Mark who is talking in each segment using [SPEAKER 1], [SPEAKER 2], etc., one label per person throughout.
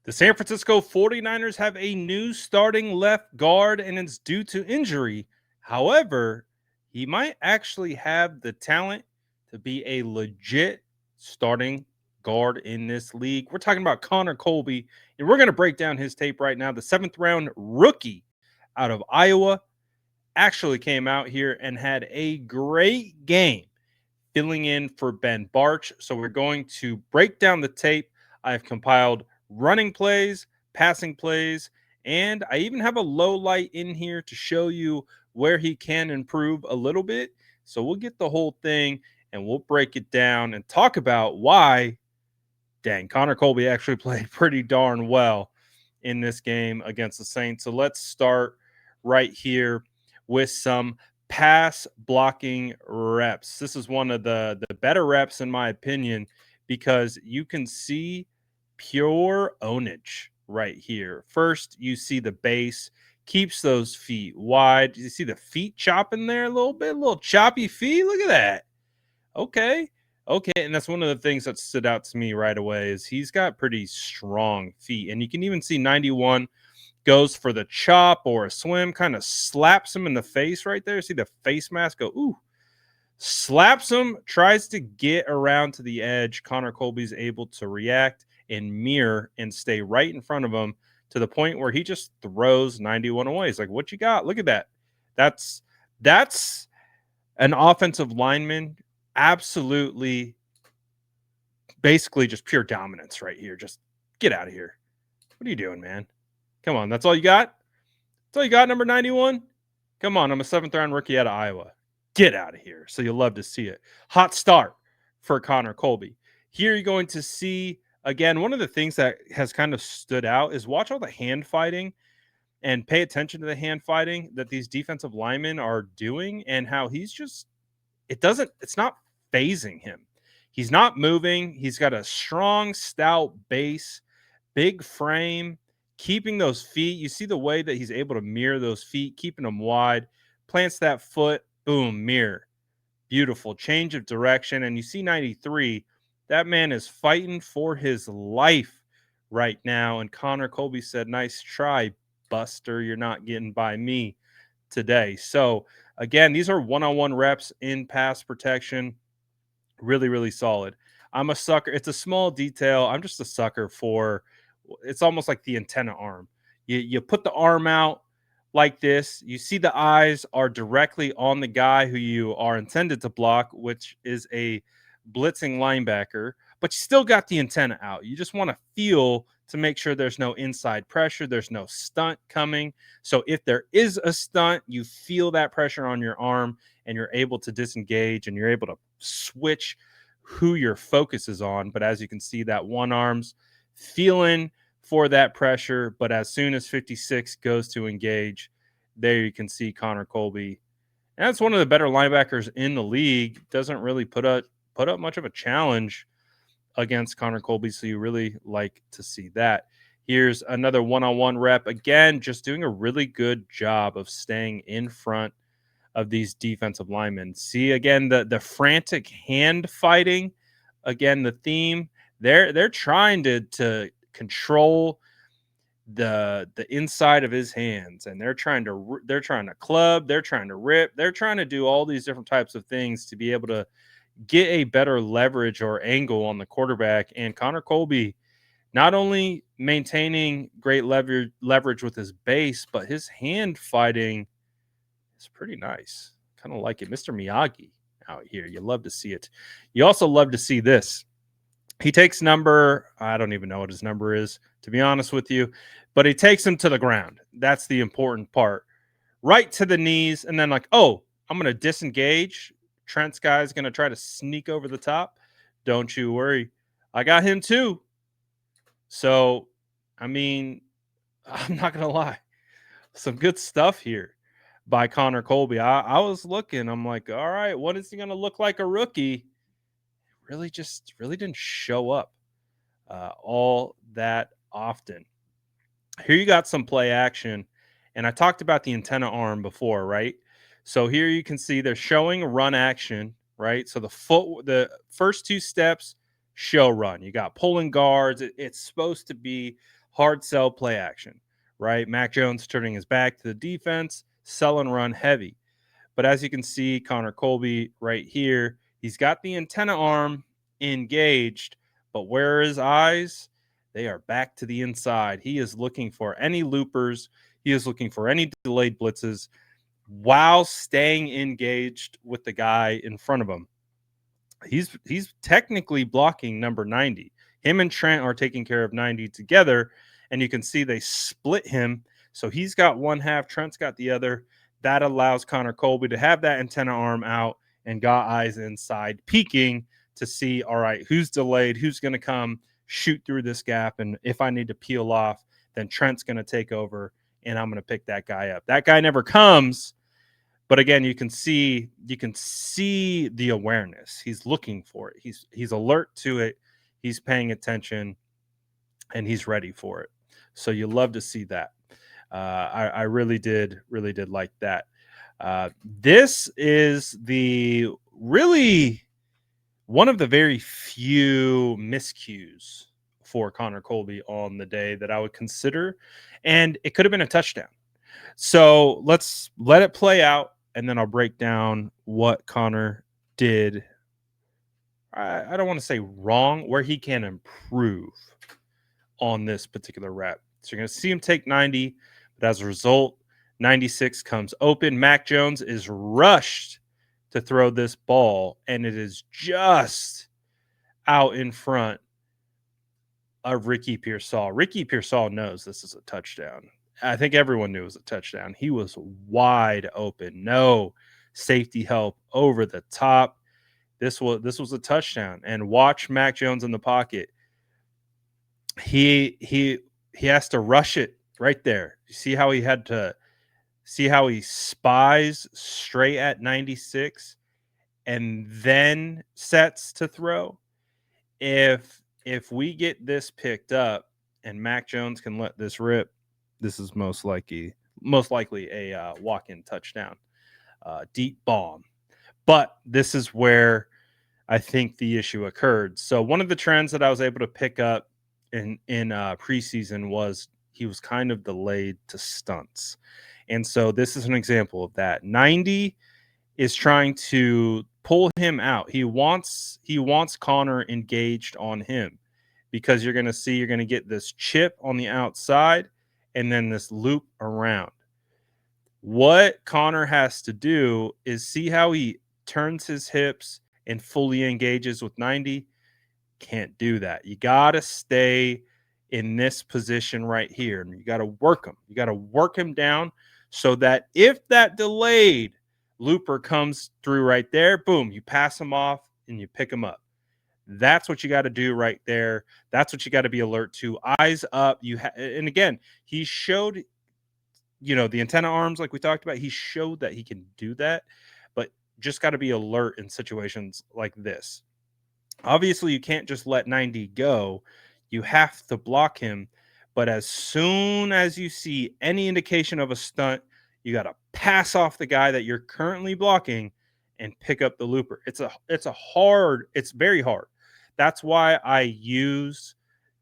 [SPEAKER 1] The San Francisco 49ers have a new starting left guard, and it's due to injury. However, he might actually have the talent to be a legit starting guard in this league. We're talking about Connor Colby, and we're going to break down his tape right now. The seventh round rookie out of Iowa actually came out here and had a great game filling in for Ben Barch. So we're going to break down the tape. I've compiled running plays, passing plays, and I even have a low light in here to show you where he can improve a little bit. So we'll get the whole thing and we'll break it down and talk about why, dang, Connor Colby actually played pretty darn well in this game against the Saints. So let's start right here with some pass blocking reps. This is one of the better reps in my opinion because you can see pure ownage right here. First, you see the base keeps those feet wide. You see the feet chopping there a little bit, a little choppy feet. Look at that. Okay. Okay. And that's one of the things that stood out to me right away is he's got pretty strong feet. And you can even see 91 goes for the chop or a swim, kind of slaps him in the face right there. See the face mask go, ooh, slaps him, tries to get around to the edge. Connor Colby's able to react and mirror and stay right in front of him to the point where he just throws 91 away. He's like, what you got? Look at that. That's an offensive lineman. Absolutely, basically just pure dominance right here. Just get out of here. What are you doing, man? Come on. That's all you got? That's all you got, number 91? Come on. I'm a seventh round rookie out of Iowa. Get out of here. So you'll love to see it. Hot start for Connor Colby. Here you're going to see, again, one of the things that has kind of stood out is watch all the hand fighting and pay attention to the hand fighting that these defensive linemen are doing and how he's just, it's not phasing him. He's not moving. He's got a strong, stout base, big frame, keeping those feet. You see the way that he's able to mirror those feet, keeping them wide, plants that foot, boom, mirror. Beautiful change of direction. And you see 93, that man is fighting for his life right now. And Connor Colby said, nice try, Buster. You're not getting by me today. So, again, these are one-on-one reps in pass protection. Really, really solid. I'm a sucker. It's a small detail. I'm just a sucker for it's almost like the antenna arm. You put the arm out like this. You see the eyes are directly on the guy who you are intended to block, which is a blitzing linebacker, but you still got the antenna out. You just want to feel to make sure there's no inside pressure, there's no stunt coming. So if there is a stunt, you feel that pressure on your arm and you're able to disengage and you're able to switch who your focus is on. But as you can see, that one arm's feeling for that pressure. But as soon as 56 goes to engage, there you can see Connor Colby. And that's one of the better linebackers in the league. Doesn't really put up much of a challenge against Connor Colby. So you really like to see that. Here's another one-on-one rep. Again, just doing a really good job of staying in front of these defensive linemen. See, again, the frantic hand fighting. Again, the theme. They're trying to control the inside of his hands, and they're trying to club, they're trying to rip, they're trying to do all these different types of things to be able to get a better leverage or angle on the quarterback. And Connor Colby not only maintaining great leverage with his base, but his hand fighting is pretty nice. Kind of like it. Mr. Miyagi out here. You love to see it. You also love to see this. He takes I don't even know what his number is, to be honest with you, but he takes him to the ground. That's the important part. Right to the knees, and then like, oh, I'm going to disengage. Trent's guy is going to try to sneak over the top. Don't you worry. I got him too. So, I mean, I'm not going to lie. Some good stuff here by Connor Colby. I was looking. I'm like, all right, what is he going to look like a rookie? Really didn't show up all that often. Here you got some play action. And I talked about the antenna arm before, right? So here you can see they're showing run action, right? So the first two steps show run. You got pulling guards. It's supposed to be hard sell play action, right? Mac Jones turning his back to the defense, sell and run heavy. But as you can see, Connor Colby right here, he's got the antenna arm engaged, but where are his eyes? They are back to the inside. He is looking for any loopers. He is looking for any delayed blitzes while staying engaged with the guy in front of him. He's technically blocking number 90. Him and Trent are taking care of 90 together, and you can see they split him. So he's got one half, Trent's got the other. That allows Connor Colby to have that antenna arm out and got eyes inside, peeking to see, all right, who's delayed, who's going to come shoot through this gap. And if I need to peel off, then Trent's going to take over and I'm going to pick that guy up. That guy never comes. But again, you can see the awareness. He's looking for it. He's alert to it. He's paying attention, and he's ready for it. So you love to see that. I really did like that. This is the really one of the very few miscues for Connor Colby on the day that I would consider, and it could have been a touchdown. So let's let it play out, and then I'll break down what Connor did. I don't want to say wrong, where he can improve on this particular rep. So you're going to see him take 90, but as a result, 96 comes open. Mac Jones is rushed to throw this ball, and it is just out in front of Ricky Pearsall. Ricky Pearsall knows this is a touchdown. I think everyone knew it was a touchdown. He was wide open. No safety help over the top. This was a touchdown. And watch Mac Jones in the pocket. He has to rush it right there. You see how he spies straight at 96 and then sets to throw. If we get this picked up and Mac Jones can let this rip, this is most likely a walk-in touchdown, deep bomb. But this is where I think the issue occurred. So one of the trends that I was able to pick up in preseason was he was kind of delayed to stunts, and so this is an example of that. 90 is trying to pull him out. He wants Connor engaged on him, because you're going to get this chip on the outside and then this loop around. What Connor has to do is see how he turns his hips and fully engages with 90. Can't do that. You got to stay in this position right here, and you got to work him. You got to work him down so that if that delayed looper comes through right there, boom, you pass him off and you pick him up. That's what you got to do right there. That's what you got to be alert to. Eyes up. And again, he showed, the antenna arms like we talked about. He showed that he can do that, but just got to be alert in situations like this. Obviously, you can't just let 90 go. You have to block him. But as soon as you see any indication of a stunt, you got to pass off the guy that you're currently blocking and pick up the looper. It's very hard. That's why I use,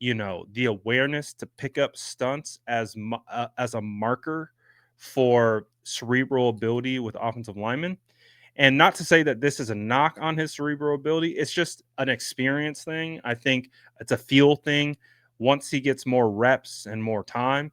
[SPEAKER 1] the awareness to pick up stunts as a marker for cerebral ability with offensive linemen. And not to say that this is a knock on his cerebral ability. It's just an experience thing. I think it's a feel thing. Once he gets more reps and more time,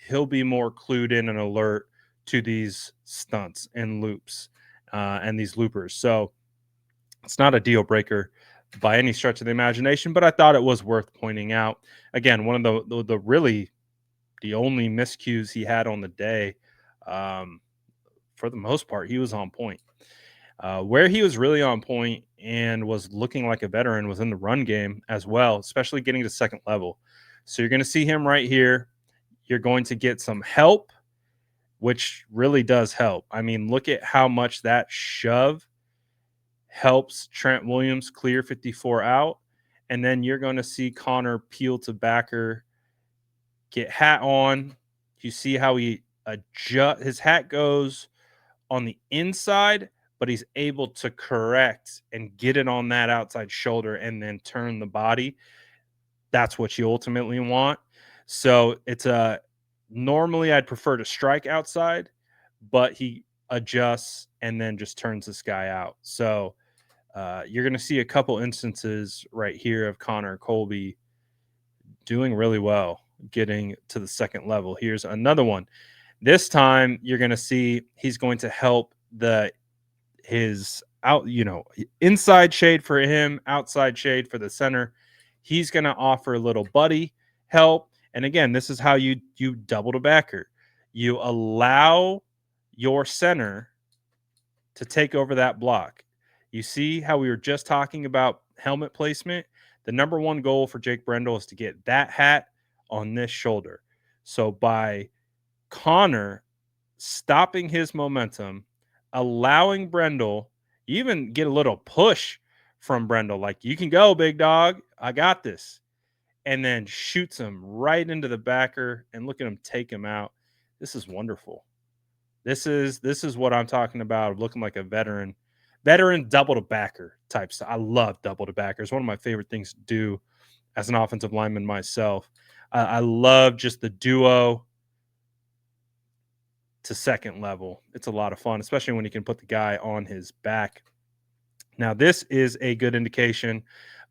[SPEAKER 1] he'll be more clued in and alert to these stunts and loops and these loopers. So it's not a deal breaker by any stretch of the imagination, but I thought it was worth pointing out. Again, one of the really the only miscues he had on the day. For the most part, he was on point. Where he was really on point and was looking like a veteran was in the run game as well, especially getting to second level. So you're going to see him right here. You're going to get some help, which really does help. I mean, look at how much that shove helps Trent Williams clear 54 out. And then you're going to see Connor peel to backer, get hat on. You see how he adjust his hat goes on the inside, but he's able to correct and get it on that outside shoulder and then turn the body. That's what you ultimately want. So it's a normally I'd prefer to strike outside, but he adjusts and then just turns this guy out. So you're going to see a couple instances right here of Connor Colby doing really well, getting to the second level. Here's another one. This time you're going to see he's going to help his out, inside shade for him, outside shade for the center. He's going to offer a little buddy help. And again, this is how you double the backer. You allow your center to take over that block. You see how we were just talking about helmet placement? The number one goal for Jake Brendel is to get that hat on this shoulder. So by Connor stopping his momentum, allowing Brendel, you even get a little push from Brendel, like, you can go, big dog. I got this. And then shoots him right into the backer, and look at him take him out. This is wonderful. This is what I'm talking about, looking like a veteran double to backer type stuff. I love double to backer. It's one of my favorite things to do as an offensive lineman myself. I love just the duo to second level. It's a lot of fun, especially when you can put the guy on his back. Now, this is a good indication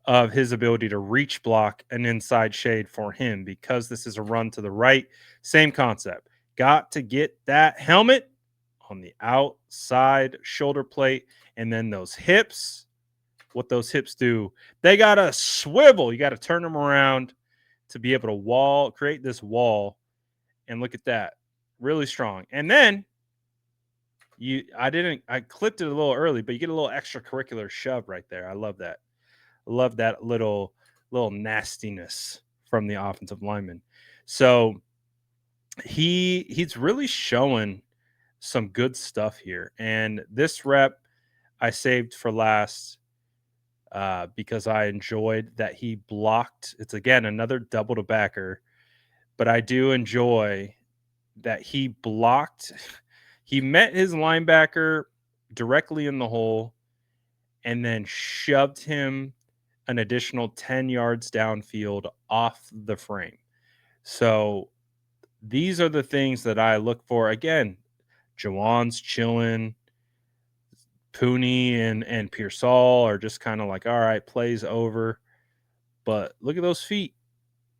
[SPEAKER 1] of his ability to reach block an inside shade for him, because this is a run to the right. Same concept. Got to get that helmet on the outside shoulder plate, and then those hips. What those hips do, they got to swivel. You got to turn them around to be able to create this wall. And look at that. Really strong. And then I clipped it a little early, but you get a little extracurricular shove right there. I love that. I love that little nastiness from the offensive lineman. So he's really showing some good stuff here. And this rep I saved for last because I enjoyed that he blocked. It's again another double to backer, but I do enjoy that he blocked. He met his linebacker directly in the hole and then shoved him an additional 10 yards downfield off the frame. So these are the things that I look for. Again, Jawan's chilling. Pooney and Pearsall are just kind of like, all right, plays over. But look at those feet.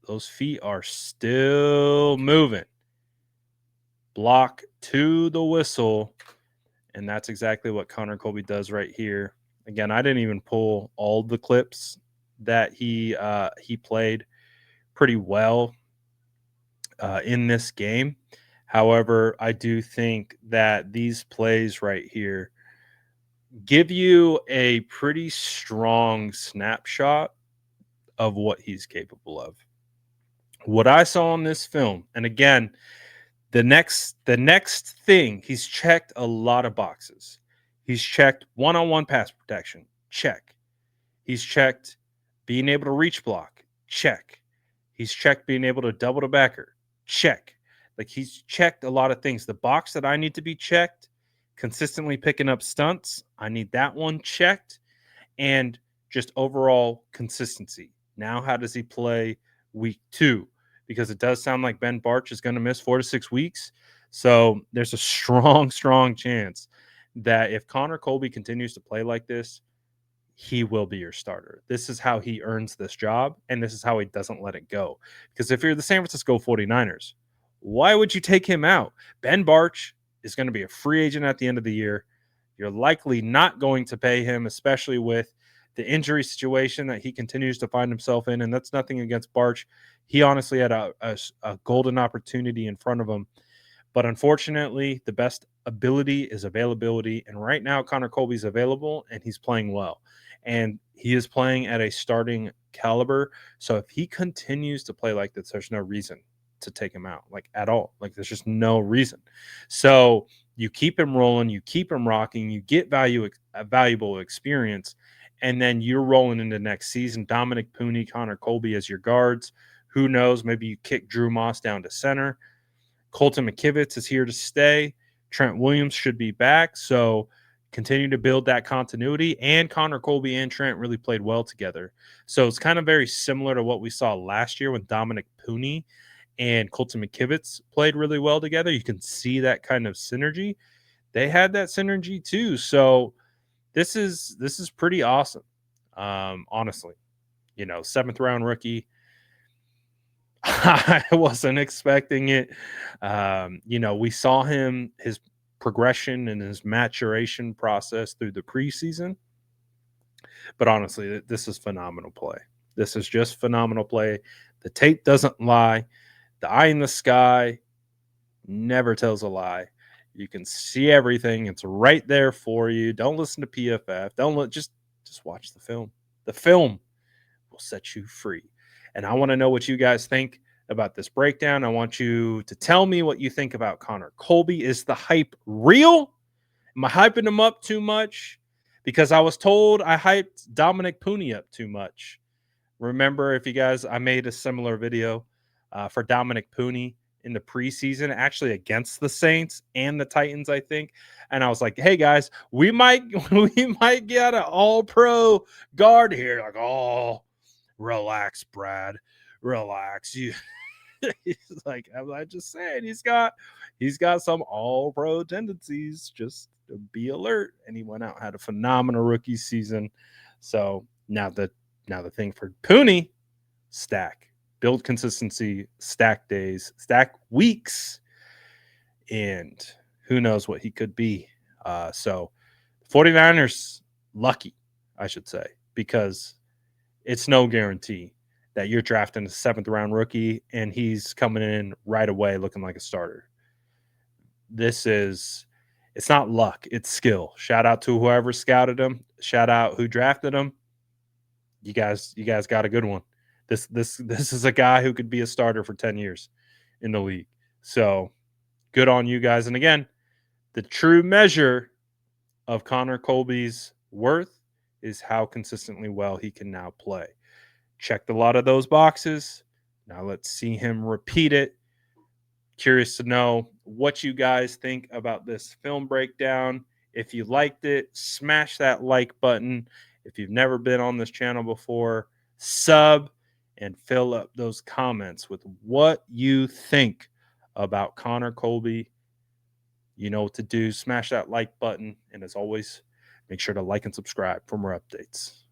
[SPEAKER 1] Those feet are still moving. Block to the whistle. And that's exactly what Connor Colby does right here. Again, I didn't even pull all the clips that he played pretty well in this game. However, I do think that these plays right here give you a pretty strong snapshot of what he's capable of. What I saw in this film, and again, the next thing, he's checked a lot of boxes. He's checked one-on-one pass protection, check. He's checked being able to reach block, check. He's checked being able to double to backer, check. Like, he's checked a lot of things. The box that I need to be checked, consistently picking up stunts, I need that one checked, and just overall consistency. Now, how does he play week 2? Because it does sound like Ben Barch is going to miss 4 to 6 weeks. So there's a strong, strong chance that if Connor Colby continues to play like this, he will be your starter. This is how he earns this job, and this is how he doesn't let it go. Because if you're the San Francisco 49ers, why would you take him out? Ben Barch is going to be a free agent at the end of the year. You're likely not going to pay him, especially with the injury situation that he continues to find himself in. And that's nothing against Barch. He honestly had a golden opportunity in front of him. But unfortunately, the best ability is availability. And right now, Connor Colby's available and he's playing well. And he is playing at a starting caliber. So if he continues to play like this, there's no reason to take him out, like, at all. Like, there's just no reason. So you keep him rolling, you keep him rocking, you get valuable experience, and then you're rolling into next season. Dominic Pooney, Connor Colby as your guards. Who knows? Maybe you kick Drew Moss down to center. Colton McKivitz is here to stay. Trent Williams should be back. So continue to build that continuity. And Connor Colby and Trent really played well together. So it's kind of very similar to what we saw last year with Dominic Pooney and Colton McKivitz played really well together. You can see that kind of synergy. They had that synergy too. So this is pretty awesome. Honestly, seventh round rookie. I wasn't expecting it. We saw his progression and his maturation process through the preseason. But honestly, this is phenomenal play. This is just phenomenal play. The tape doesn't lie. The eye in the sky never tells a lie. You can see everything. It's right there for you. Don't listen to PFF. Just watch the film. The film will set you free. And I want to know what you guys think about this breakdown. I want you to tell me what you think about Connor Colby. Is the hype real? Am I hyping him up too much? Because I was told I hyped Dominic Pooney up too much. Remember, if you guys, I made a similar video for Dominic Pooney in the preseason, actually against the Saints and the Titans, I think. And I was like, "Hey guys, we might get an All-Pro guard here." Like, "Oh, relax, Brad, relax." He's like, I'm just saying, he's got some All-Pro tendencies. Just be alert. And he went out and had a phenomenal rookie season. So now the thing for Pooney, stack, build consistency, stack days, stack weeks, and who knows what he could be. So 49ers lucky, I should say, because it's no guarantee that you're drafting a seventh round rookie and he's coming in right away looking like a starter. It's not luck, it's skill. Shout out to whoever scouted him. Shout out who drafted him. You guys got a good one. This is a guy who could be a starter for 10 years in the league. So good on you guys. And again, the true measure of Connor Colby's worth is how consistently well he can now play. Checked a lot of those boxes. Now let's see him repeat it. Curious to know what you guys think about this film breakdown. If you liked it, smash that like button. If you've never been on this channel before, sub and fill up those comments with what you think about Connor Colby. You know what to do. Smash that like button. And as always, make sure to like and subscribe for more updates.